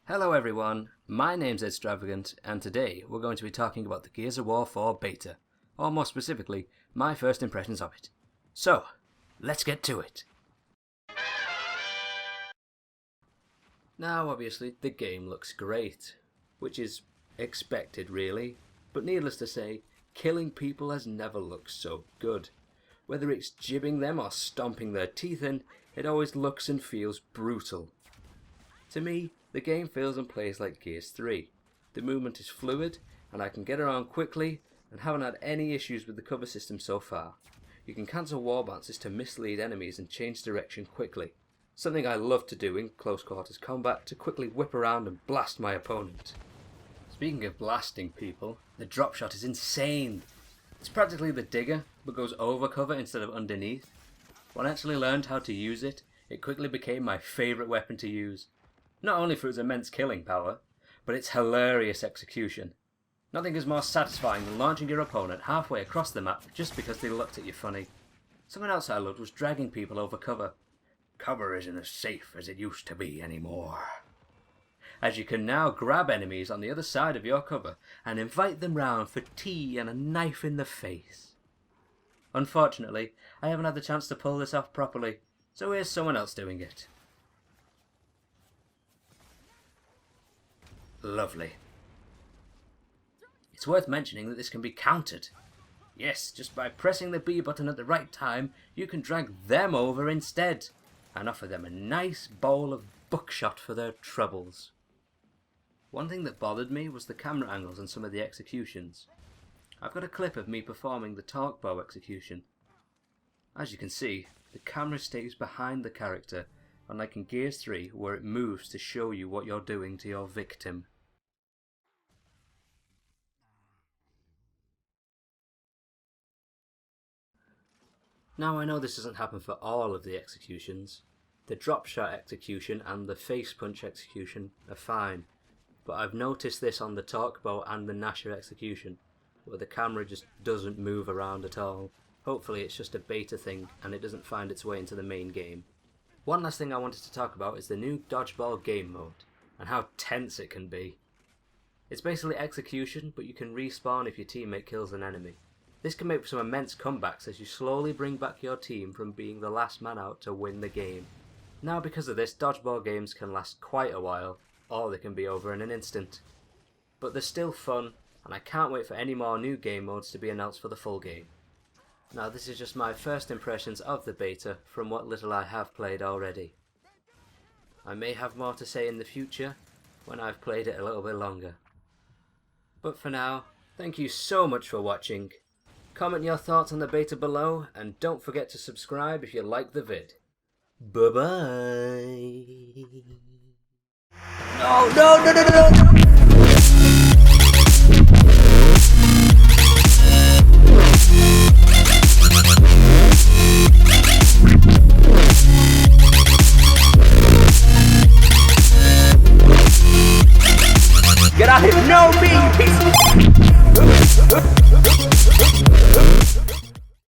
Hello everyone, my name's Extravagant, and today we're going to be talking about the Gears of War 4 beta, or more specifically, my first impressions of it. So, let's get to it. Now obviously the game looks great, which is expected really, but needless to say, killing people has never looked so good. Whether it's jibbing them or stomping their teeth in, it always looks and feels brutal. To me, the game feels and plays like Gears 3. The movement is fluid, and I can get around quickly, and haven't had any issues with the cover system so far. You can cancel wall bounces to mislead enemies and change direction quickly. Something I love to do in close quarters combat, to quickly whip around and blast my opponent. Speaking of blasting people, the drop shot is insane. It's practically the Digger, but goes over cover instead of underneath. When I actually learned how to use it, it quickly became my favourite weapon to use. Not only for its immense killing power, but its hilarious execution. Nothing is more satisfying than launching your opponent halfway across the map just because they looked at you funny. Something else I loved was dragging people over cover. Cover isn't as safe as it used to be anymore, as you can now grab enemies on the other side of your cover and invite them round for tea and a knife in the face. Unfortunately, I haven't had the chance to pull this off properly, so here's someone else doing it. Lovely. It's worth mentioning that this can be countered. Yes, just by pressing the B button at the right time, you can drag them over instead, and offer them a nice bowl of buckshot for their troubles. One thing that bothered me was the camera angles on some of the executions. I've got a clip of me performing the torque bow execution. As you can see, the camera stays behind the character, unlike in Gears 3 where it moves to show you what you're doing to your victim. Now I know this doesn't happen for all of the executions. The drop shot execution and the face punch execution are fine, but I've noticed this on the torque bow and the Gnasher execution, where the camera just doesn't move around at all. Hopefully it's just a beta thing and it doesn't find its way into the main game. One last thing I wanted to talk about is the new dodgeball game mode, and how tense it can be. It's basically execution, but you can respawn if your teammate kills an enemy. This can make for some immense comebacks as you slowly bring back your team from being the last man out to win the game. Now because of this, dodgeball games can last quite a while, or they can be over in an instant. But they're still fun, and I can't wait for any more new game modes to be announced for the full game. Now this is just my first impressions of the beta from what little I have played already. I may have more to say in the future, when I've played it a little bit longer. But for now, thank you so much for watching. Comment your thoughts on the beta below, and don't forget to subscribe if you like the vid. Bye bye. No.